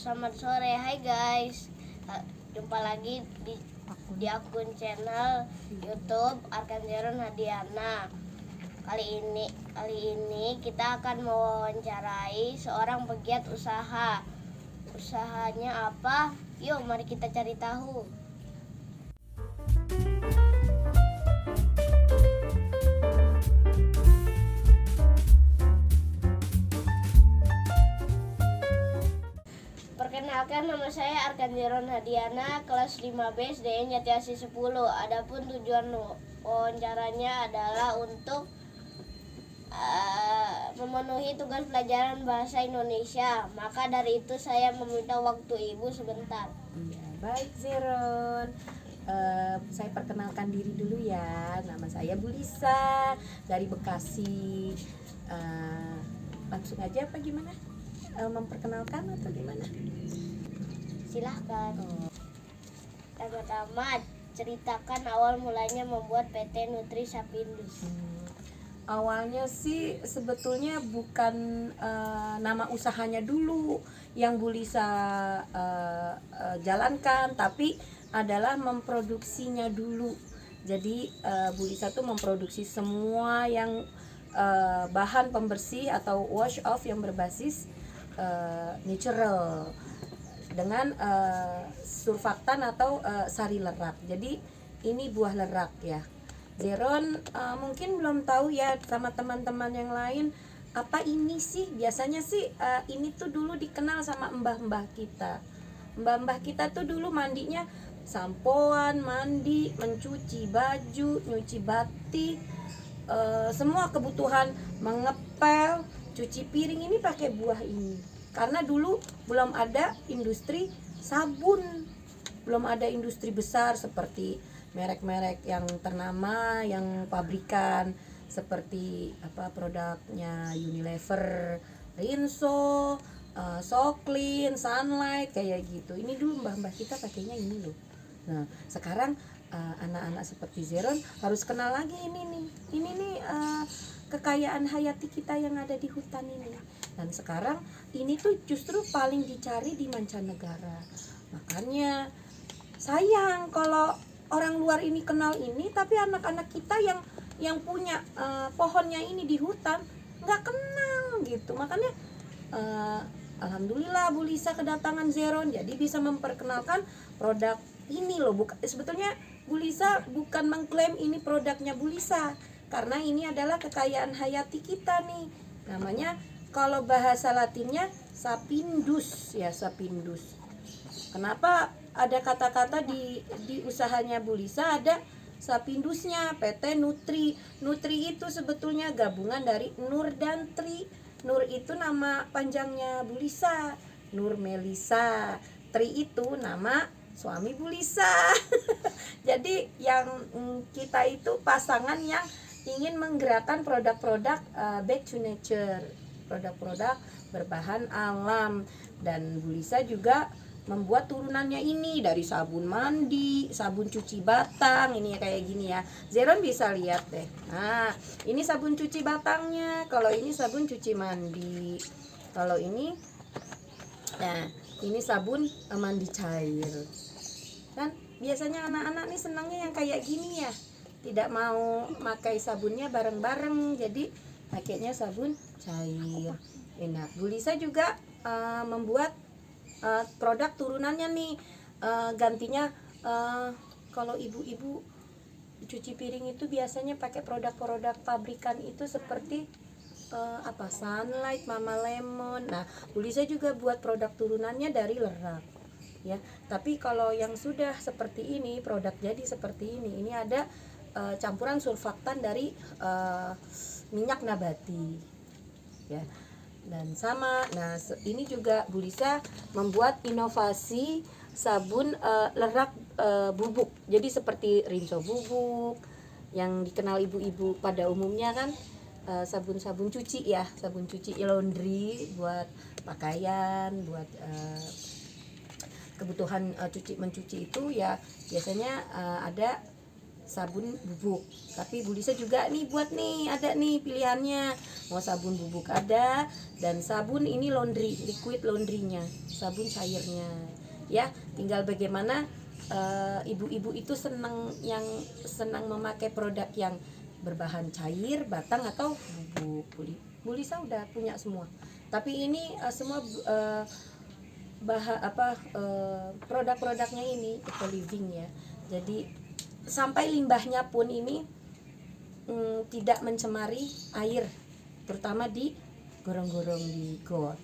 Selamat sore, hai guys. Jumpa lagi di akun channel YouTube Arkanzeron Hadiana. Kali ini kita akan mewawancarai seorang pegiat usaha. Usahanya apa? Yuk, mari kita cari tahu. Perkenalkan, nama saya Arkanzeron Hadiana, kelas 5B SDN Jatiasih 10. Adapun tujuan wawancaranya adalah untuk memenuhi tugas pelajaran bahasa Indonesia. Maka dari itu saya meminta waktu ibu sebentar. Ya, baik Zeron. Saya perkenalkan diri dulu ya. Nama saya Bu Lisa dari Bekasi. Langsung aja apa gimana? Memperkenalkan atau gimana? Silahkan. Pertama-tama ceritakan awal mulanya membuat PT Nutri Sapindus. Awalnya sih sebetulnya bukan nama usahanya dulu yang Bu Lisa jalankan, tapi adalah memproduksinya dulu. Jadi Bu Lisa tuh memproduksi semua yang bahan pembersih atau wash off yang berbasis natural dengan surfaktan atau sari lerak. Jadi ini buah lerak ya. Zeron mungkin belum tahu ya sama teman-teman yang lain apa ini sih. Biasanya sih ini tuh dulu dikenal sama mbah-mbah kita. Mbah-mbah kita tuh dulu mandinya sampoan, mandi, mencuci baju, nyuci batik, semua kebutuhan mengepel, cuci piring ini pakai buah ini. Karena dulu belum ada industri sabun, belum ada industri besar seperti merek-merek yang ternama, yang pabrikan seperti apa produknya Unilever, Rinso, Soklin, Sunlight kayak gitu. Ini dulu mbah-mbah kita pakainya ini loh. Nah sekarang anak-anak seperti Zeron harus kenal lagi ini nih kekayaan hayati kita yang ada di hutan ini. Dan sekarang ini tuh justru paling dicari di mancanegara. Makanya sayang kalau orang luar ini kenal ini, tapi anak-anak kita yang punya pohonnya ini di hutan nggak kenal gitu. Makanya alhamdulillah Bu Lisa kedatangan Zeron, jadi bisa memperkenalkan produk ini loh. Sebetulnya Bu Lisa bukan mengklaim ini produknya Bu Lisa, karena ini adalah kekayaan hayati kita nih. Namanya kalau bahasa Latinnya Sapindus ya, Sapindus. Kenapa ada kata-kata di usahanya Bu Lisa ada Sapindusnya, PT Nutri. Nutri itu sebetulnya gabungan dari Nur dan Tri. Nur itu nama panjangnya Bu Lisa, Nur Melisa. Tri itu nama suami Bu Lisa. Jadi yang kita itu pasangan yang ingin menggerakkan produk-produk back to nature, produk-produk berbahan alam. Dan Bu Lisa juga membuat turunannya ini dari sabun mandi, sabun cuci batang, ini kayak gini ya. Zeron bisa lihat deh. Nah, ini sabun cuci batangnya. Kalau ini sabun cuci mandi. Kalau ini, nah ini sabun mandi cair. Kan biasanya anak-anak nih senangnya yang kayak gini ya. Tidak mau pakai sabunnya bareng-bareng, jadi pakainya sabun cair. Enak. Bu Lisa juga membuat produk turunannya nih, gantinya kalau ibu-ibu cuci piring itu biasanya pakai produk-produk pabrikan itu seperti apa Sunlight, Mama Lemon. Nah Bu Lisa juga buat produk turunannya dari lerak ya. Tapi kalau yang sudah seperti ini, produk jadi seperti ini ada campuran surfaktan dari minyak nabati ya. Dan sama, nah ini juga Bu Lisa membuat inovasi sabun lerak bubuk. Jadi seperti Rinso bubuk yang dikenal ibu-ibu pada umumnya kan, sabun-sabun cuci ya, sabun cuci laundry buat pakaian, buat kebutuhan mencuci itu ya. Biasanya ada sabun bubuk. Tapi Bu Lisa juga nih buat nih, ada nih pilihannya. Mau sabun bubuk ada, dan sabun ini laundry, liquid laundrynya, sabun cairnya. Ya, tinggal bagaimana ibu-ibu itu senang memakai produk yang berbahan cair, batang atau bubuk. Bu Lisa udah punya semua. Tapi ini semua produk-produknya ini eco living ya. Jadi sampai limbahnya pun ini tidak mencemari air, terutama di gorong-gorong di got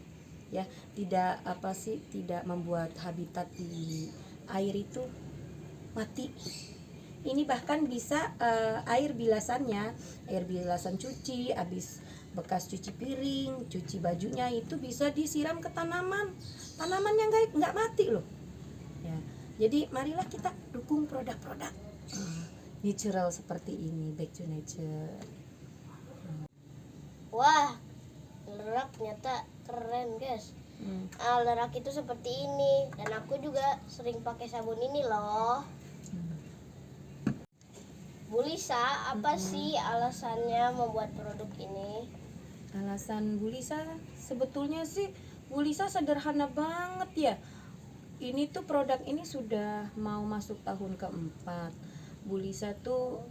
ya. Tidak membuat habitat di air itu mati. Ini bahkan bisa air bilasan cuci, habis bekas cuci piring, cuci bajunya itu bisa disiram ke tanamannya nggak mati loh ya. Jadi marilah kita dukung produk-produk natural seperti ini, back to nature. Wah, lerak ternyata keren guys. Lerak itu seperti ini, dan aku juga sering pakai sabun ini loh. Bu Lisa, apa sih alasannya membuat produk ini? Alasan Bu Lisa sebetulnya sih Bu Lisa sederhana banget ya. Ini tuh produk ini sudah mau masuk tahun keempat. Bu Lisa tuh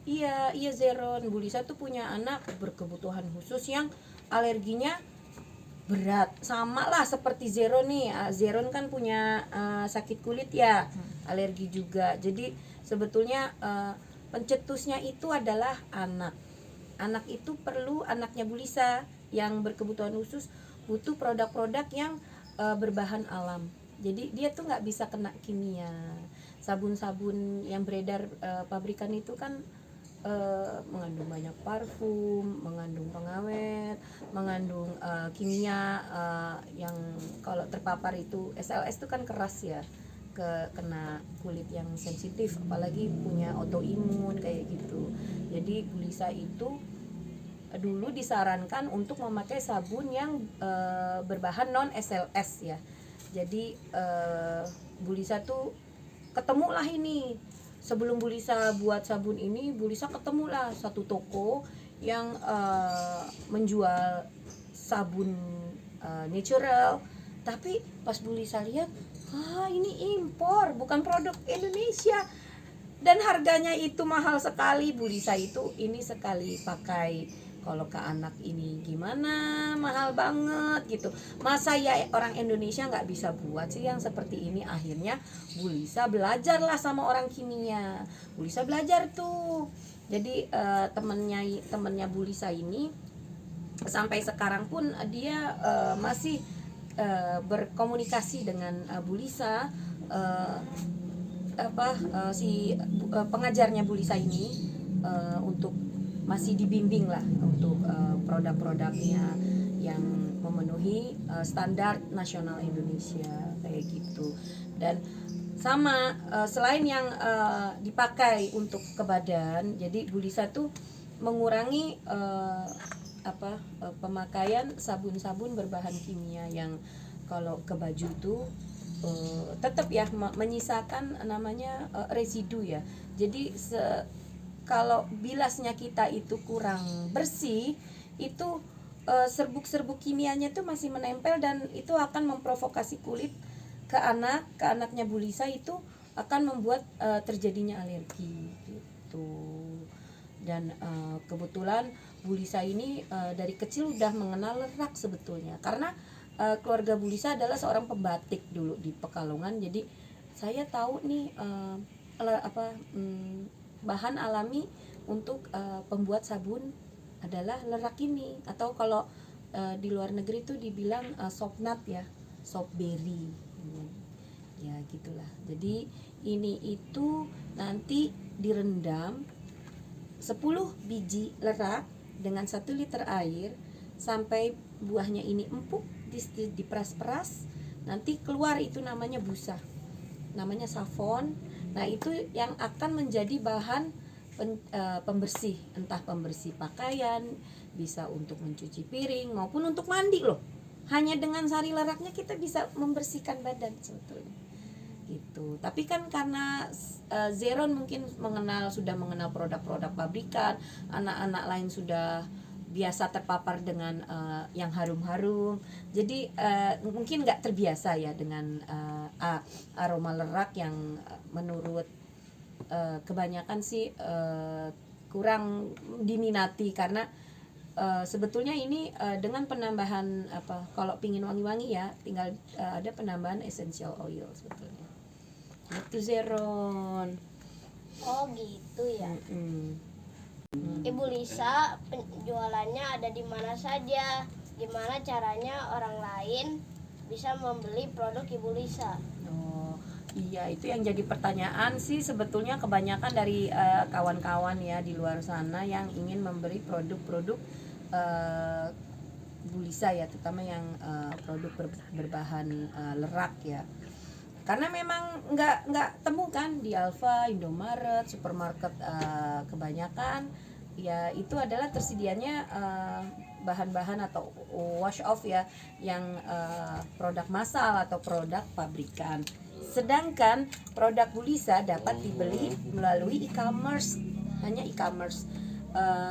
iya Zeron. Bu Lisa tuh punya anak berkebutuhan khusus yang alerginya berat, sama lah seperti Zeron nih. Zeron kan punya sakit kulit ya, alergi juga. Jadi sebetulnya pencetusnya itu adalah anak. Anak itu perlu, anaknya Bu Lisa yang berkebutuhan khusus butuh produk-produk yang berbahan alam. Jadi dia tuh nggak bisa kena kimia. Sabun-sabun yang beredar pabrikan itu kan mengandung banyak parfum, mengandung pengawet, mengandung kimia yang kalau terpapar itu SLS itu kan keras ya, kena kulit yang sensitif, apalagi punya autoimun kayak gitu. Jadi Bu Lisa itu dulu disarankan untuk memakai sabun yang berbahan non SLS ya. Jadi Bu Lisa tuh ketemulah ini. Sebelum Bu Lisa buat sabun ini, Bu Lisa ketemulah satu toko yang menjual sabun natural. Tapi pas Bu Lisa lihat, ini impor, bukan produk Indonesia. Dan harganya itu mahal sekali. Bu Lisa itu ini sekali pakai, kalau ke anak ini gimana, mahal banget gitu. Masa ya orang Indonesia nggak bisa buat sih yang seperti ini. Akhirnya Bu Lisa belajarlah sama orang kimia. Bu Lisa belajar tuh. Jadi temennya Bu Lisa ini sampai sekarang pun dia masih berkomunikasi dengan Bu Lisa. Pengajarnya Bu Lisa ini untuk masih dibimbing lah untuk produk-produknya yang memenuhi standar nasional Indonesia kayak gitu. Dan sama selain yang dipakai untuk ke badan, jadi Bu Lisa tuh mengurangi pemakaian sabun-sabun berbahan kimia yang kalau ke baju tuh tetap ya menyisakan namanya residu ya. Jadi kalau bilasnya kita itu kurang bersih, itu serbuk-serbuk kimianya tuh masih menempel, dan itu akan memprovokasi kulit ke anaknya Bu Lisa, itu akan membuat terjadinya alergi gitu. Dan kebetulan Bu Lisa ini dari kecil udah mengenal lerak sebetulnya, karena keluarga Bu Lisa adalah seorang pembatik dulu di Pekalongan. Jadi saya tahu nih bahan alami untuk pembuat sabun adalah lerak ini, atau kalau di luar negeri itu dibilang soap nut ya, soap berry ya gitulah. Jadi ini itu nanti direndam 10 biji lerak dengan 1 liter air sampai buahnya ini empuk, diperas-peras, nanti keluar itu namanya busa, namanya safon. Nah itu yang akan menjadi bahan pembersih, entah pembersih pakaian, bisa untuk mencuci piring maupun untuk mandi loh. Hanya dengan sari leraknya kita bisa membersihkan badan sebetulnya. gitu. Tapi kan karena Zeron mungkin sudah mengenal produk-produk pabrikan, anak-anak lain sudah biasa terpapar dengan yang harum-harum, jadi mungkin nggak terbiasa ya dengan aroma lerak yang menurut kebanyakan sih kurang diminati, karena sebetulnya ini dengan penambahan kalau pingin wangi-wangi ya tinggal ada penambahan essential oil sebetulnya. Itu Zeron. Oh gitu ya. Ibu Lisa, penjualannya ada di mana saja? Gimana caranya orang lain bisa membeli produk Ibu Lisa? Oh iya, itu yang jadi pertanyaan sih sebetulnya kebanyakan dari kawan-kawan ya di luar sana yang ingin membeli produk-produk Bu Lisa ya, terutama yang produk berbahan lerak ya. Karena memang nggak temukan di Alfa, Indomaret, supermarket kebanyakan ya itu adalah tersedianya bahan-bahan atau wash off ya, yang produk massal atau produk pabrikan. Sedangkan produk Bu Lisa dapat dibeli melalui e-commerce, hanya e-commerce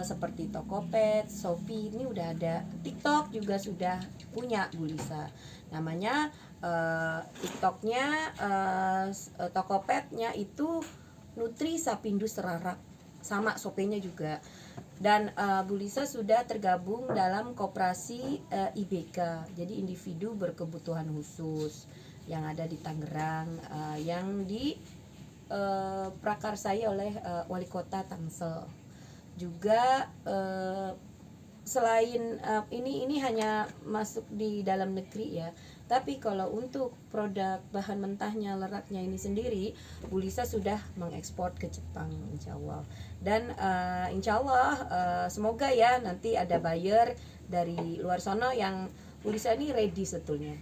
seperti Tokopedia, Shopee, ini udah ada. TikTok juga sudah punya Bu Lisa. Namanya TikToknya Tokopedia-nya itu Nutri Sapindus Rarak, sama Shopee-nya juga. Dan Bu Lisa sudah tergabung dalam koperasi IBK, jadi individu berkebutuhan khusus yang ada di Tangerang, yang diprakarsai oleh Wali Kota Tangsel. Juga selain ini hanya masuk di dalam negeri ya, tapi kalau untuk produk bahan mentahnya leraknya ini sendiri, Bu Lisa sudah mengekspor ke Jepang insya Allah. Dan insya Allah semoga ya nanti ada buyer dari luar sana yang Bu Lisa ini ready sebetulnya,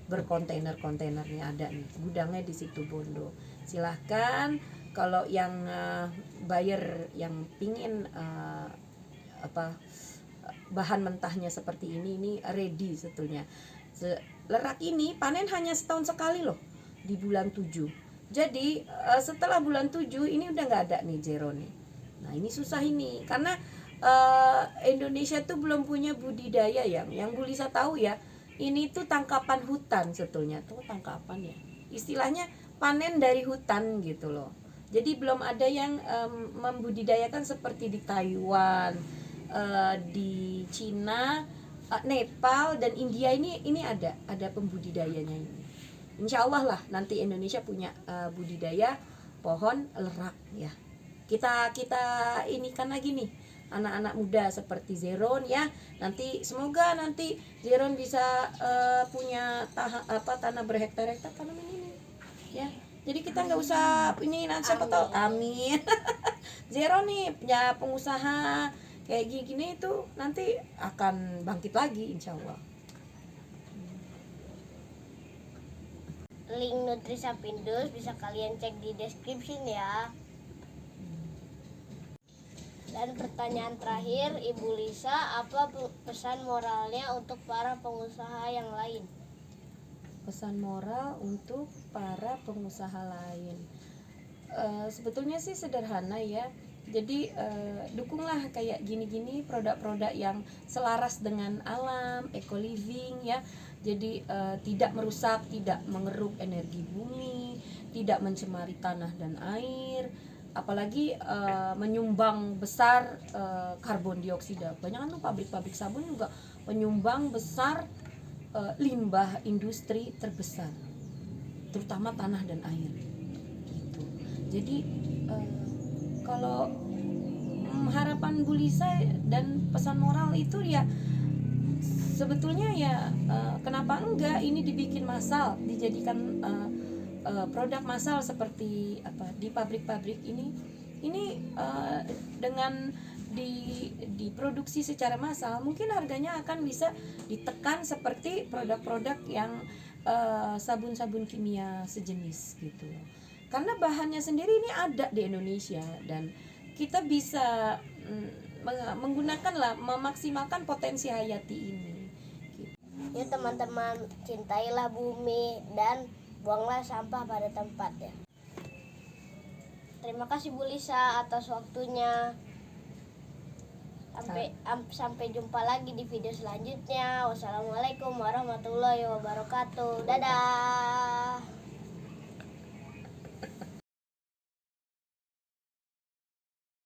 berkontainer-kontainernya ada nih, gudangnya di situ Bondo. Silahkan kalau yang buyer yang pingin bahan mentahnya seperti ini ready sebetulnya. Lerak ini panen hanya setahun sekali loh, di bulan 7. Jadi setelah bulan 7 ini udah nggak ada nih Zeron nih. Nah ini susah ini karena Indonesia tuh belum punya budidaya yang Bu Lisa tahu ya. Ini tuh tangkapan hutan sebetulnya, tuh tangkapan ya. Istilahnya panen dari hutan gitu loh. Jadi belum ada yang membudidayakan seperti di Taiwan, di Cina, Nepal dan India ini ada pembudidayanya ini. Insya Allah lah nanti Indonesia punya budidaya pohon lerak ya. Kita ini kan lagi nih anak-anak muda seperti Zeron ya. Nanti semoga nanti Zeron bisa punya tanah berhektar-hektar tanam ini ya. Jadi kita nggak usah ini nanti siapa tahu, amin. Zeron nih ya pengusaha kayak gini itu nanti akan bangkit lagi insya Allah. Link Nutri Sapindus bisa kalian cek di description ya. Dan pertanyaan terakhir, Ibu Lisa, apa pesan moralnya untuk para pengusaha yang lain? Pesan moral untuk para pengusaha lain, sebetulnya sih sederhana ya. Jadi dukunglah kayak gini-gini produk-produk yang selaras dengan alam, eco living ya. Jadi tidak merusak, tidak mengeruk energi bumi, tidak mencemari tanah dan air, apalagi menyumbang besar karbon dioksida. Banyak kan tuh pabrik-pabrik sabun juga menyumbang besar limbah industri terbesar, terutama tanah dan air. Gitu. Jadi kalau harapan Bu Lisa dan pesan moral itu ya sebetulnya ya kenapa enggak ini dibikin massal, dijadikan produk massal seperti di pabrik-pabrik ini dengan diproduksi secara massal, mungkin harganya akan bisa ditekan seperti produk-produk yang sabun-sabun kimia sejenis gitu. Karena bahannya sendiri ini ada di Indonesia dan kita bisa menggunakanlah, memaksimalkan potensi hayati ini. Yuk teman-teman, cintailah bumi dan buanglah sampah pada tempatnya. Terima kasih Bu Lisa atas waktunya. Sampai jumpa lagi di video selanjutnya. Wassalamualaikum warahmatullahi wabarakatuh. Dadah.